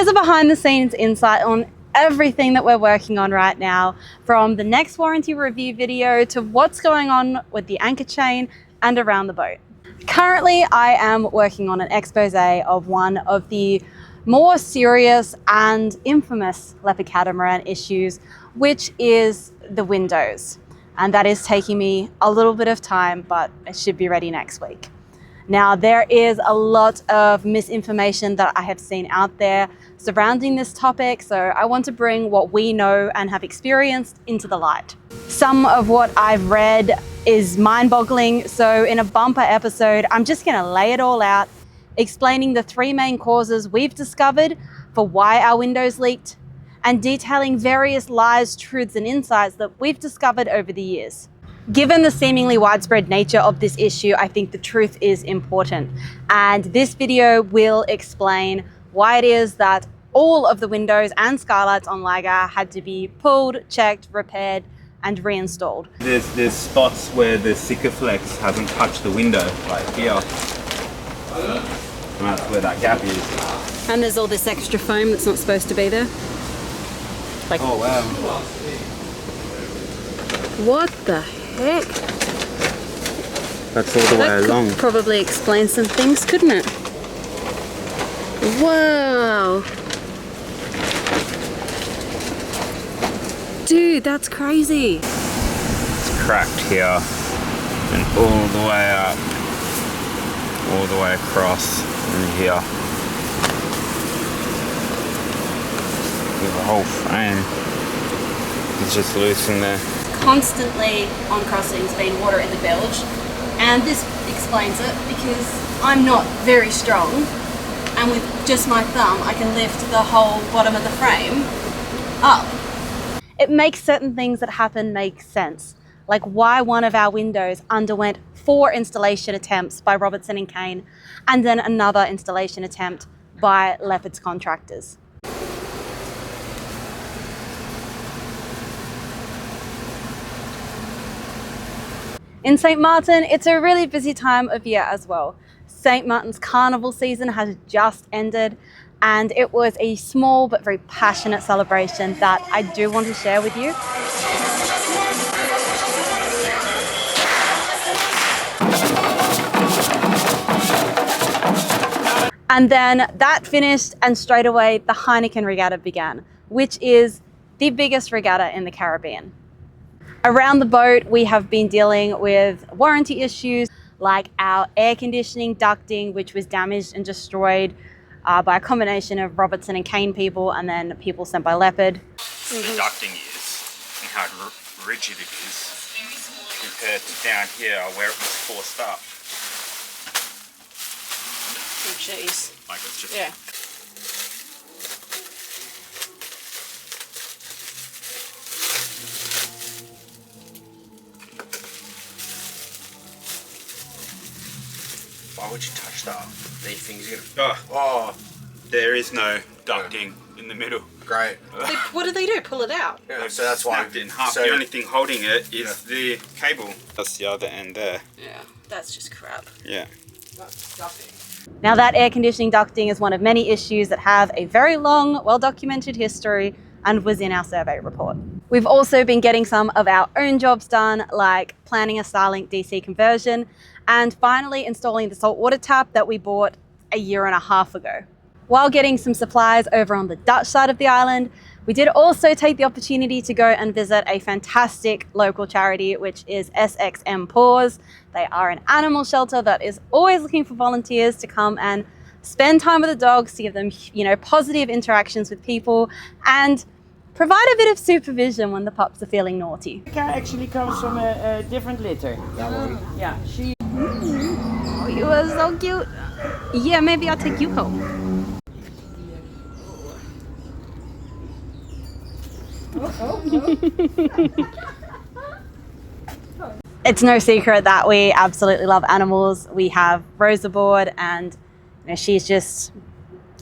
Here's a behind the scenes insight on everything that we're working on right now, from the next warranty review video to what's going on with the anchor chain and around the boat. Currently, I am working on an expose of one of the more serious and infamous Leopard Catamaran issues, which is the windows. And that is taking me a little bit of time, but it should be ready next week. Now, there is a lot of misinformation that I have seen out there surrounding this topic, so I want to bring what we know and have experienced into the light. Some of what I've read is mind-boggling, so in a bumper episode, I'm just going to lay it all out, explaining the three main causes we've discovered for why our windows leaked, and detailing various lies, truths, and insights that we've discovered over the years. Given the seemingly widespread nature of this issue, I think the truth is important. And this video will explain why it is that all of the windows and skylights on Liger had to be pulled, checked, repaired, and reinstalled. There's spots where the Sikaflex hasn't touched the window, like here. And that's where that gap is. And there's all this extra foam that's not supposed to be there. Like, oh wow. What the heck? That's all the way along. Could probably explain some things, couldn't it? Wow. Dude, that's crazy. It's cracked here and all the way up, all the way across and here. The whole frame is just loose in there. Constantly on crossings being water in the bilge, and this explains it because I'm not very strong, and with just my thumb I can lift the whole bottom of the frame up. It makes certain things that happen make sense, like why one of our windows underwent 4 installation attempts by Robertson & Kane and then another installation attempt by Leopard's contractors. In St. Martin, it's a really busy time of year as well. St. Martin's carnival season has just ended, and it was a small but very passionate celebration that I do want to share with you. And then that finished, and straight away the Heineken Regatta began, which is the biggest regatta in the Caribbean. Around the boat, we have been dealing with warranty issues like our air conditioning ducting, which was damaged and destroyed by a combination of Robertson & Kane people and then people sent by Leopard. The ducting is and how rigid it is compared to down here where it was forced up. Oh, jeez. Like it's just... Yeah. Why would you touch that? These things are gonna... Oh, there is no ducting in the middle. Great. What do they do? Pull it out? Yeah, so that's why. Snapped it in half. So the only thing holding it is the cable. That's the other end there. Yeah, that's just crap. Yeah. that's nothing. Now, that air conditioning ducting is one of many issues that have a very long, well-documented history and was in our survey report. We've also been getting some of our own jobs done, like planning a Starlink DC conversion and finally installing the saltwater tap that we bought a 1.5 years ago. While getting some supplies over on the Dutch side of the island, we did also take the opportunity to go and visit a fantastic local charity, which is SXM Paws. They are an animal shelter that is always looking for volunteers to come and spend time with the dogs, to give them, positive interactions with people and provide a bit of supervision when the pups are feeling naughty. The car actually comes from a different litter. That one? Yeah, she... Oh, you are so cute. Yeah, maybe I'll take you home. It's no secret that we absolutely love animals. We have Rose aboard, and she's just,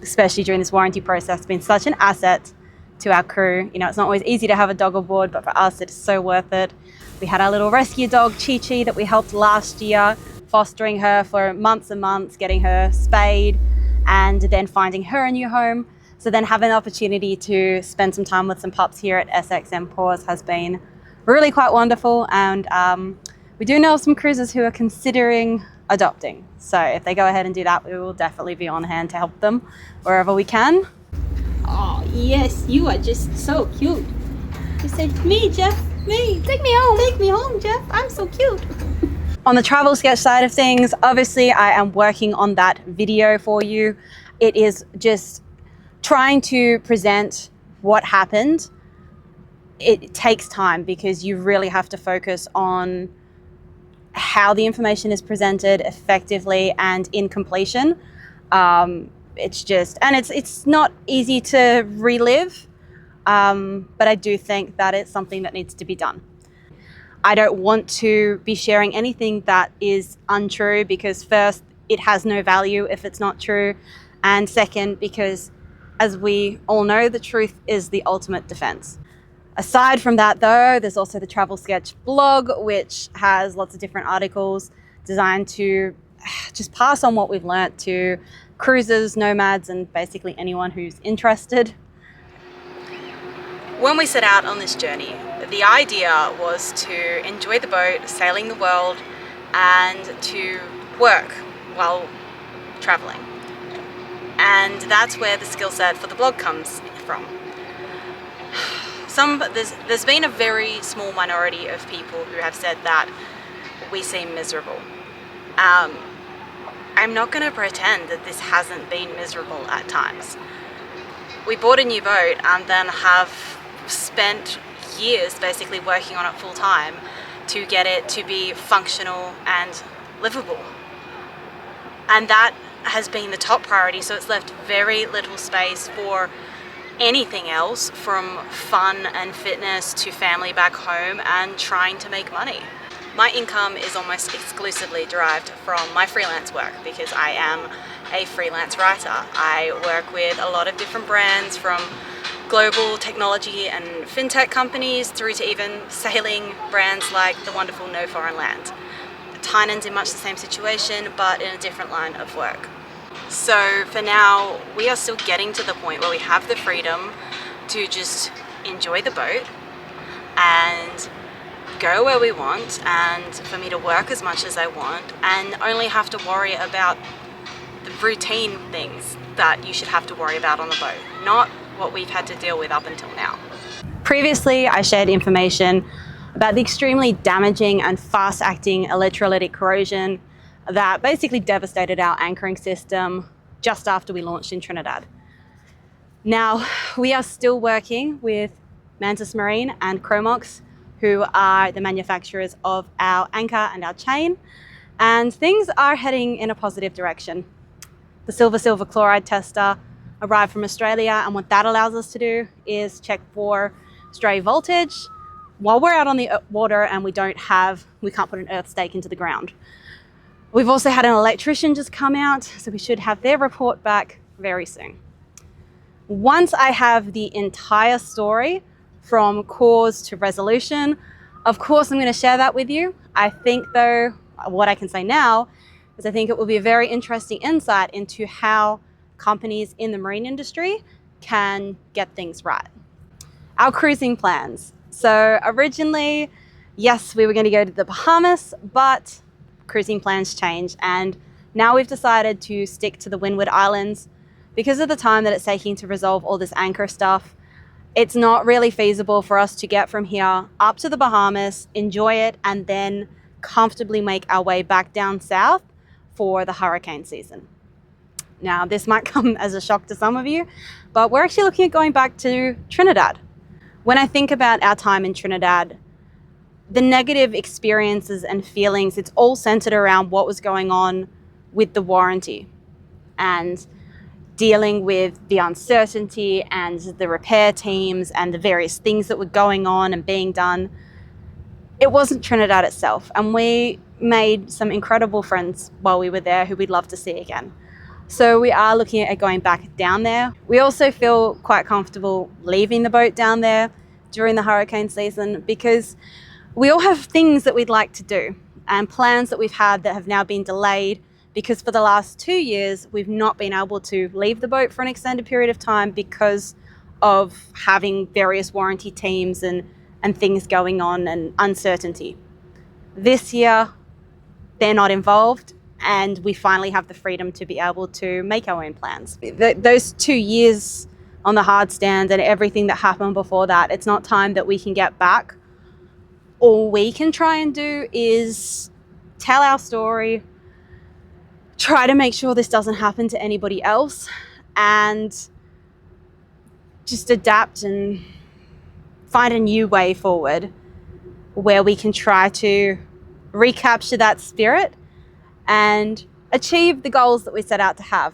especially during this warranty process, been such an asset to our crew. It's not always easy to have a dog aboard, but for us it's so worth it. We had our little rescue dog Chi-Chi that we helped last year, fostering her for months and months, getting her spayed and then finding her a new home. So then having the opportunity to spend some time with some pups here at SXM Paws has been really quite wonderful. And we do know of some cruisers who are considering adopting. So if they go ahead and do that, we will definitely be on hand to help them wherever we can. Oh, yes, you are just so cute. You said, me, Jeff, me. Take me home. Take me home, Jeff. I'm so cute. On the travel sketch side of things, obviously I am working on that video for you. It is just trying to present what happened. It takes time because you really have to focus on how the information is presented effectively and in completion. It's not easy to relive, but I do think that it's something that needs to be done. I don't want to be sharing anything that is untrue because first, it has no value if it's not true. And second, because as we all know, the truth is the ultimate defense. Aside from that though, there's also the Travel Sketch blog, which has lots of different articles designed to just pass on what we've learnt to cruisers, nomads, and basically anyone who's interested. When we set out on this journey, the idea was to enjoy the boat, sailing the world, and to work while traveling. And that's where the skill set for the blog comes from. There's been a very small minority of people who have said that we seem miserable. I'm not going to pretend that this hasn't been miserable at times. We bought a new boat and then have spent years basically working on it full time to get it to be functional and livable. And that has been the top priority, so it's left very little space for anything else, from fun and fitness to family back home and trying to make money. My income is almost exclusively derived from my freelance work because I am a freelance writer. I work with a lot of different brands, from global technology and fintech companies through to even sailing brands like the wonderful No Foreign Land. Tynan's in much the same situation, but in a different line of work. So for now, we are still getting to the point where we have the freedom to just enjoy the boat and go where we want, and for me to work as much as I want and only have to worry about the routine things that you should have to worry about on the boat, not what we've had to deal with up until now. Previously, I shared information about the extremely damaging and fast-acting electrolytic corrosion that basically devastated our anchoring system just after we launched in Trinidad. Now, we are still working with Mantis Marine and Chromox, who are the manufacturers of our anchor and our chain, and things are heading in a positive direction. The silver chloride tester arrived from Australia, and what that allows us to do is check for stray voltage while we're out on the water and we can't put an earth stake into the ground. We've also had an electrician just come out, so we should have their report back very soon. Once I have the entire story from cause to resolution, of course I'm going to share that with you. I think though, what I can say now is I think it will be a very interesting insight into how companies in the marine industry can get things right. Our cruising plans. So originally, yes, we were going to go to the Bahamas, but cruising plans change, and now we've decided to stick to the Windward Islands because of the time that it's taking to resolve all this anchor stuff. It's not really feasible for us to get from here up to the Bahamas, enjoy it, and then comfortably make our way back down south for the hurricane season. Now, this might come as a shock to some of you, but we're actually looking at going back to Trinidad. When I think about our time in Trinidad, the negative experiences and feelings, it's all centered around what was going on with the warranty and dealing with the uncertainty and the repair teams and the various things that were going on and being done. It wasn't Trinidad itself, and we made some incredible friends while we were there who we'd love to see again. So we are looking at going back down there. We also feel quite comfortable leaving the boat down there during the hurricane season because we all have things that we'd like to do and plans that we've had that have now been delayed because for the last 2 years, we've not been able to leave the boat for an extended period of time because of having various warranty teams and things going on and uncertainty. This year, they're not involved, and we finally have the freedom to be able to make our own plans. Those 2 years on the hard stand and everything that happened before that, it's not time that we can get back. All we can try and do is tell our story, try to make sure this doesn't happen to anybody else, and just adapt and find a new way forward where we can try to recapture that spirit and achieve the goals that we set out to have.